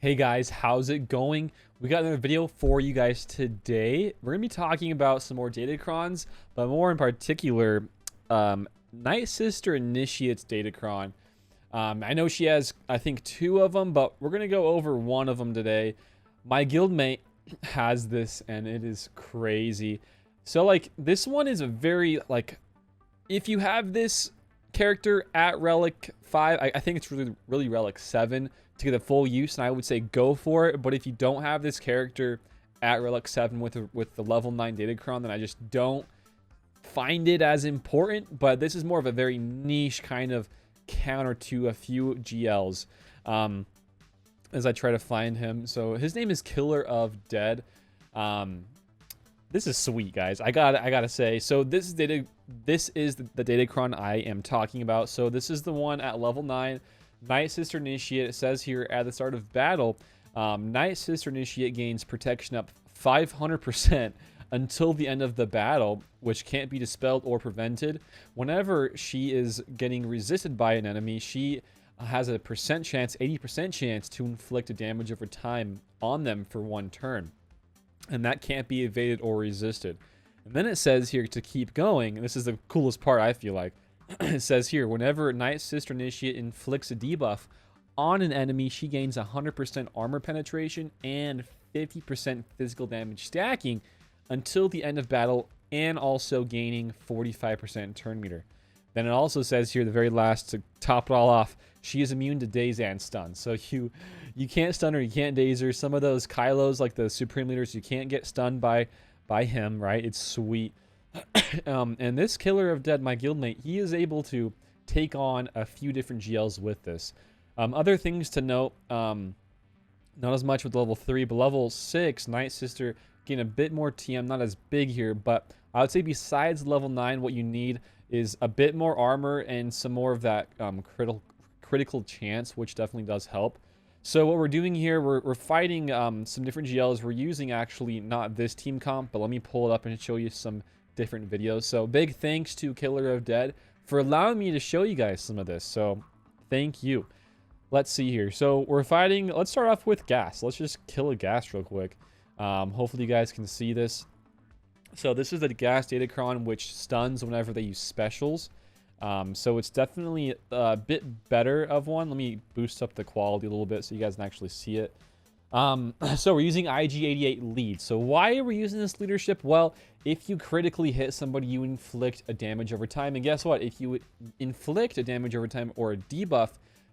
Hey guys, how's it going? We got another video for you guys today. We're gonna be talking about some more Datacrons, but more in particular, Nightsister initiates Datacron. I know she has, I think, two of them, but we're gonna go over one of them today. My guildmate has this, and it is crazy. So, like, this one is a very, like, if you have this character at Relic 5, I think it's really Relic 7 to get the full use, and I would say go for it. But if you don't have this character at Relic 7 with the level 9 Datacron, then I just don't find it as important. But this is more of a very niche kind of counter to a few GLs as I try to find him. So his name is Killer of Dead. This is sweet, guys. I gotta say. So this is the Datacron I am talking about. So this is the one at level 9. Nightsister Initiate. It says here at the start of battle, Nightsister Initiate gains protection up 500% until the end of the battle, which can't be dispelled or prevented. Whenever she is getting resisted by an enemy, she has a percent chance, 80% chance to inflict a damage over time on them for one turn. And that can't be evaded or resisted. And then it says here to keep going, and this is the coolest part, I feel like. It says here, whenever Nightsister Initiate inflicts a debuff on an enemy, she gains 100% armor penetration and 50% physical damage stacking until the end of battle, and also gaining 45% turn meter. Then it also says here, the very last, to top it all off, she is immune to daze and stun. So you can't stun her, you can't daze her. Some of those Kylos, like the Supreme Leaders, you can't get stunned by him, right? It's sweet. And this Killer of Dead, my guildmate, he is able to take on a few different GLs with this. Other things to note, not as much with level 3, but level 6, Nightsister gain a bit more TM, not as big here, but I would say besides level 9, what you need is a bit more armor and some more of that critical chance, which definitely does help. So what we're doing here, we're fighting some different GLs. We're using actually not this team comp, but let me pull it up and show you some different videos. So big thanks to Killer of Dead for allowing me to show you guys some of this. So thank you. Let's see here. So we're fighting, let's start off with gas. Let's just kill a gas real quick. Hopefully you guys can see this. So this is the gas Datacron, which stuns whenever they use specials. So it's definitely a bit better of one. Let me boost up the quality a little bit so you guys can actually see it. So we're using IG88 lead. So why are we using this leadership? Well, if you critically hit somebody, you inflict a damage over time. And guess what? If you inflict a damage over time or a debuff,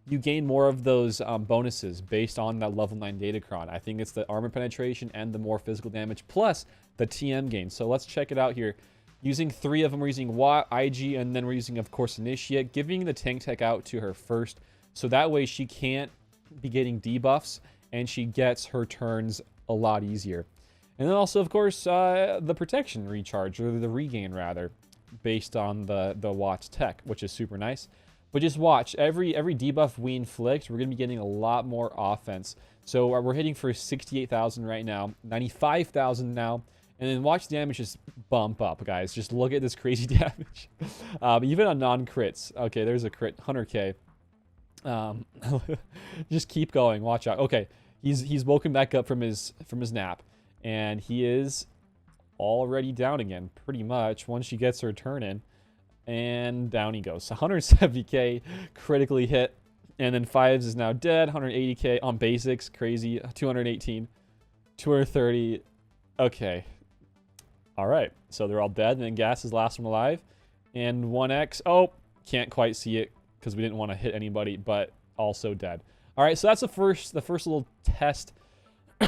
you gain more of those bonuses based on that level 9 Datacron. I think it's the armor penetration and the more physical damage plus the TM gain. So let's check it out here. Using 3 of them, we're using Watt, IG, and then we're using, of course, Initiate, giving the tank tech out to her first. So that way she can't be getting debuffs and she gets her turns a lot easier. And then also, of course, the protection recharge, or the regain rather, based on the Watt's tech, which is super nice. But just watch, every debuff we inflict, we're going to be getting a lot more offense. So we're hitting for 68,000 right now, 95,000 now. And then watch the damage just bump up, guys. Just look at this crazy damage. Even on non-crits. Okay, there's a crit, 100k. Just keep going. Watch out. Okay, he's woken back up from his nap, and he is already down again, pretty much. Once she gets her turn in, and down he goes. 170k critically hit, and then Fives is now dead. 180k on basics, crazy. 218, 230. Okay. All right, so they're all dead, and then Gas is last one alive, and 1x. Oh, can't quite see it because we didn't want to hit anybody, but also dead. All right, so that's the first little test.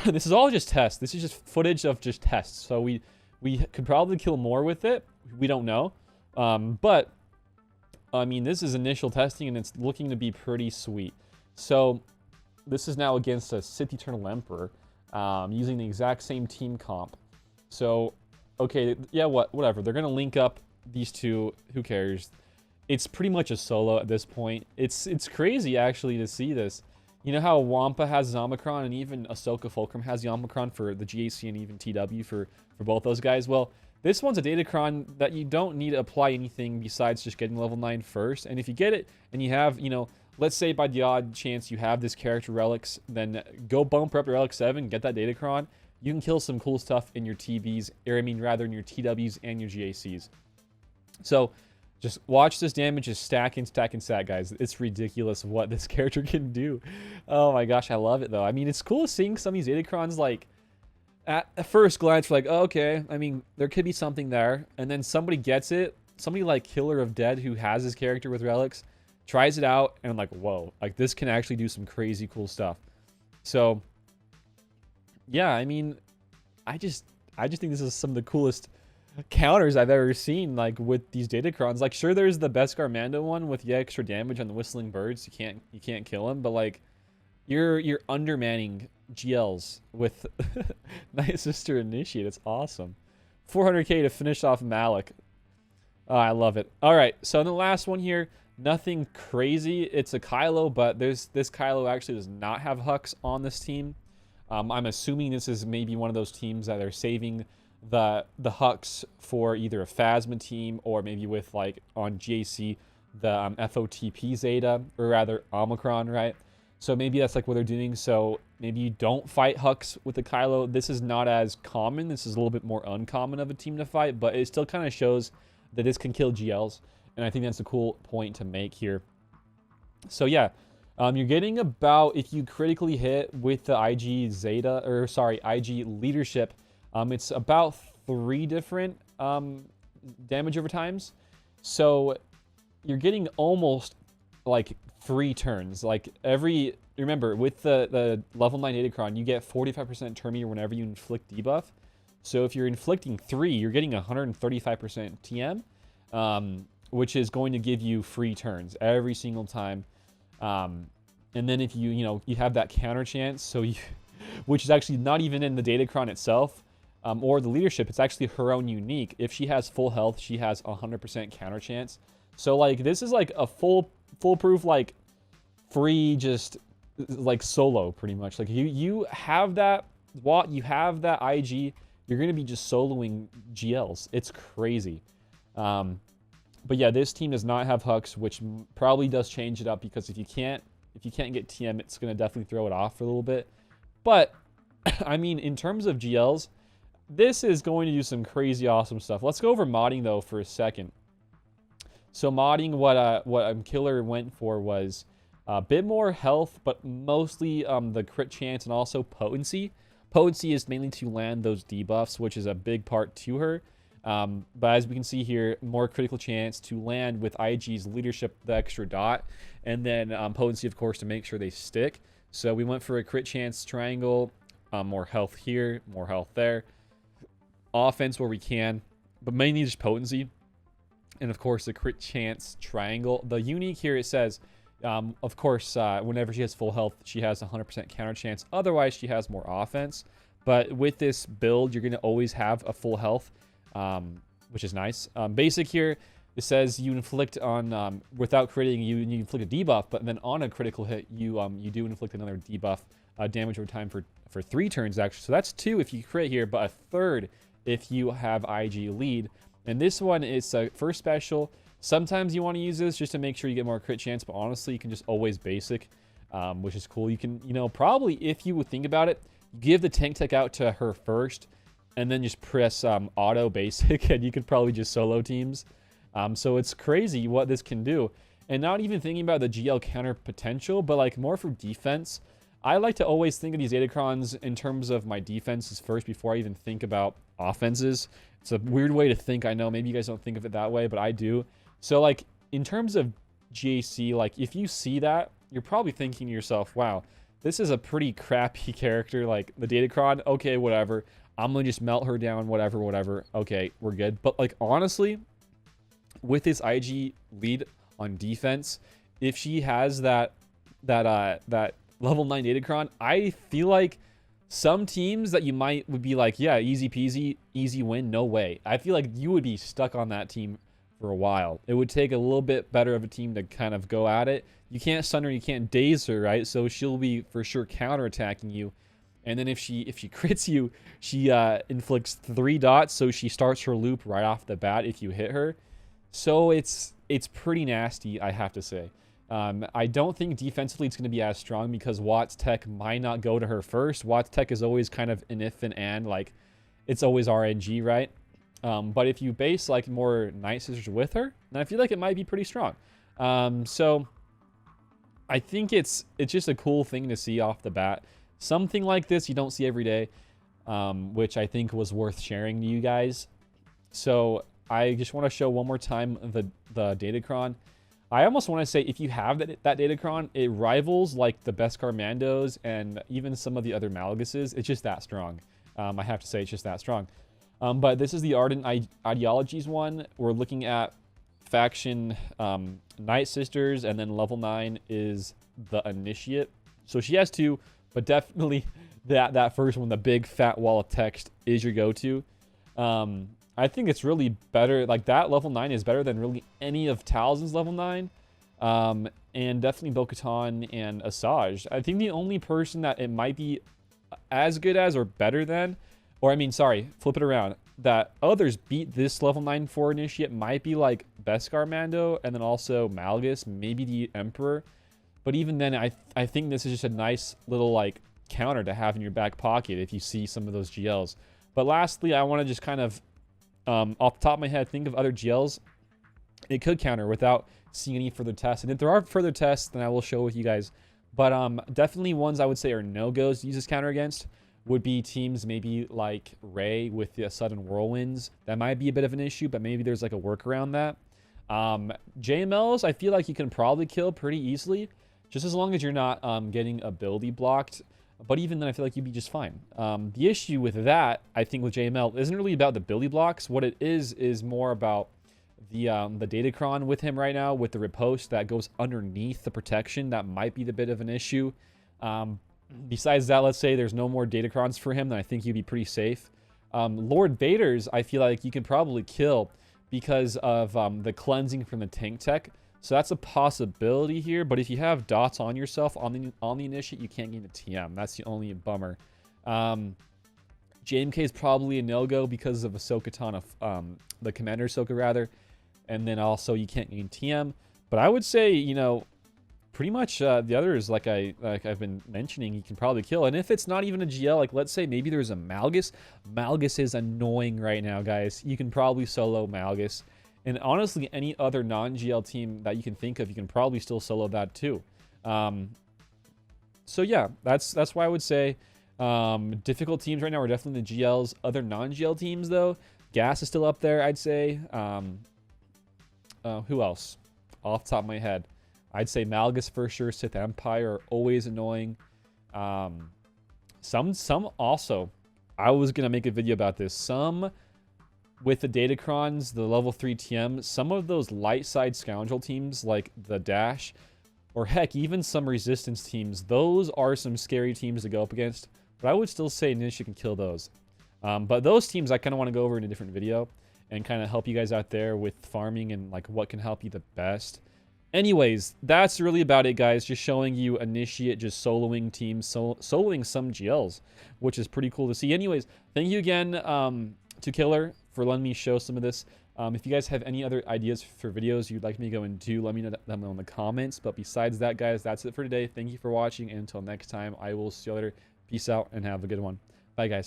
This is all just tests. This is just footage of just tests. So we could probably kill more with it. We don't know, but I mean, this is initial testing, and it's looking to be pretty sweet. So this is now against a Sith Eternal Emperor, using the exact same team comp. So okay, yeah, whatever. They're gonna link up these two. Who cares? It's pretty much a solo at this point. It's crazy actually to see this. You know how Wampa has Omicron, and even Ahsoka Fulcrum has the Omicron for the GAC, and even TW for both those guys. Well, this one's a Datacron that you don't need to apply anything besides just getting level 9 first. And if you get it and you have, you know, let's say by the odd chance you have this character relics, then go bump her up to relic 7, get that Datacron. You can kill some cool stuff in your TVs, or I mean rather in your TWs and your GACs. So just watch this damage just stack and stack and stack, guys. It's ridiculous what this character can do. Oh my gosh, I love it though. I mean, it's cool seeing some of these Datacrons like at first glance, we're like, oh, okay. I mean, there could be something there, and then somebody gets it. Somebody like Killer of Dead who has this character with relics tries it out, and I'm like, whoa, like this can actually do some crazy cool stuff. So yeah, I mean, I just think this is some of the coolest counters I've ever seen, like with these Datacrons. Like, sure, there's the Beskar Mando one with the extra damage on the Whistling Birds. You can't kill him, but like you're undermanning GLs with Nightsister Initiate. It's awesome. 400k to finish off Malik. Oh, I love it. All right, so in the last one here, nothing crazy. It's a Kylo, but this Kylo actually does not have Hux on this team. I'm assuming this is maybe one of those teams that are saving the Hux for either a Phasma team or maybe with like on GAC the FOTP Zeta, or rather Omicron, right? So maybe that's like what they're doing. So maybe you don't fight Hux with the Kylo. This is not as common. This is a little bit more uncommon of a team to fight, but it still kind of shows that this can kill GLs. And I think that's a cool point to make here. So yeah, you're getting about, if you critically hit with the IG Zeta, or sorry, IG Leadership, it's about 3 different damage over times. So you're getting almost like 3 turns. Like remember, with the level 9 Datacron, you get 45% turn meter whenever you inflict debuff. So if you're inflicting 3, you're getting 135% TM, which is going to give you free turns every single time. And then if you have that counter chance, so which is actually not even in the Datacron itself, or the leadership, it's actually her own unique. If she has full health, she has 100% counter chance. So like this is like a foolproof, like free, just like solo pretty much. Like you have that IG, you're gonna be just soloing GLs. It's crazy. But yeah, this team does not have Hux, which probably does change it up, because if you can't get TM, it's gonna definitely throw it off for a little bit. But I mean, in terms of GLs, this is going to do some crazy awesome stuff. Let's go over modding though for a second. So modding, what Killer went for was a bit more health, but mostly the crit chance and also potency. Potency is mainly to land those debuffs, which is a big part to her. But as we can see here, more critical chance to land with IG's leadership, the extra dot, and then potency, of course, to make sure they stick. So we went for a crit chance triangle, more health here, more health there, offense where we can, but mainly just potency. And of course, the crit chance triangle. The unique here, it says, of course, whenever she has full health, she has 100% counter chance. Otherwise, she has more offense. But with this build, you're going to always have a full health, which is nice. Basic here, it says you inflict on, without critting, you inflict a debuff, but then on a critical hit, you do inflict another debuff, damage over time for 3 turns, actually. So that's 2 if you crit here, but a 3rd if you have IG lead. And this one is a first special. Sometimes you want to use this just to make sure you get more crit chance, but honestly, you can just always basic, which is cool. You can, probably, if you would think about it, give the tank tech out to her first, and then just press auto basic, and you could probably just solo teams. So it's crazy what this can do. And not even thinking about the GL counter potential, but like more for defense. I like to always think of these Datacrons in terms of my defenses first before I even think about offenses. It's a weird way to think, I know. Maybe you guys don't think of it that way, but I do. So like in terms of GAC, like if you see that, you're probably thinking to yourself, wow, this is a pretty crappy character, like the Datacron. Okay, whatever. I'm going to just melt her down, whatever. Okay, we're good. But like honestly, with this IG lead on defense, if she has that level 9 Datacron, I feel like some teams that would be like, yeah, easy peasy, easy win, no way. I feel like you would be stuck on that team for a while. It would take a little bit better of a team to kind of go at it. You can't stun her, you can't daze her, right? So she'll be for sure counterattacking you. And then if she crits you, she inflicts 3 dots, so she starts her loop right off the bat if you hit her. So it's pretty nasty, I have to say. I don't think defensively it's going to be as strong because Watts Tech might not go to her first. Watts Tech is always kind of an if and like it's always RNG, right? But if you base like more Nightsisters with her, then I feel like it might be pretty strong. So I think it's just a cool thing to see off the bat. Something like this you don't see every day, which I think was worth sharing to you guys. So I just want to show one more time the Datacron. I almost want to say if you have that Datacron, it rivals like the Beskar Mandos and even some of the other Malaguses. It's just that strong. I have to say it's just that strong. But this is the Ardent Ideologies one. We're looking at faction Nightsisters, and then level 9 is the Initiate. So she has 2, but definitely that first one, the big fat wall of text, is your go-to. I think it's really better. Like that level 9 is better than really any of Talzin's level 9. And definitely Bo-Katan and Asajj. I think the only person that it might be as good as or better than, or I mean, sorry, flip it around, that others beat this level 9 for Initiate might be like Beskar Mando and then also Malgus, maybe the Emperor. But even then, I think this is just a nice little like counter to have in your back pocket if you see some of those GLs. But lastly, I want to just kind of off the top of my head, think of other GLs it could counter without seeing any further tests. And if there are further tests, then I will show with you guys. But definitely ones I would say are no-goes to use this counter against would be teams maybe like Ray with the sudden whirlwinds. That might be a bit of an issue, but maybe there's like a workaround that. JMLs, I feel like you can probably kill pretty easily, just as long as you're not getting ability blocked. But even then, I feel like you'd be just fine. The issue with that, I think, with JML isn't really about the ability blocks. What it is more about the Datacron with him right now, with the riposte that goes underneath the protection. That might be the bit of an issue. Besides that, let's say there's no more Datacrons for him, then I think you'd be pretty safe. Lord Vader's, I feel like you can probably kill because of the cleansing from the tank tech. So that's a possibility here, but if you have dots on yourself on the Initiate, you can't gain the TM. That's the only bummer. JMK is probably a no-go because of Ahsoka the Commander Ahsoka rather, and then also you can't gain TM. But I would say, you know, pretty much the others, like I've been mentioning, you can probably kill. And if it's not even a GL, like let's say maybe there's a Malgus. Malgus is annoying right now, guys. You can probably solo Malgus. And honestly, any other non-GL team that you can think of, you can probably still solo that too. So yeah, that's why I would say difficult teams right now are definitely the GLs. Other non-GL teams though, Gas is still up there, I'd say. Who else? Off the top of my head, I'd say Malgus for sure. Sith Empire, always annoying. Some also, I was gonna make a video about this. Some with the Datacrons, the level 3 TM, some of those light side scoundrel teams like the Dash, or heck, even some resistance teams, those are some scary teams to go up against. But I would still say Nisha can kill those. But those teams I kind of want to go over in a different video and kind of help you guys out there with farming and like what can help you the best. Anyways, that's really about it, guys. Just showing you Initiate just soloing teams, soloing some GLs, which is pretty cool to see. Anyways, thank you again to Killer for letting me show some of this. If you guys have any other ideas for videos you'd like me to go and do, let me know them in the comments. But besides that, guys, that's it for today. Thank you for watching, and until next time, I will see you later. Peace out and have a good one. Bye, guys.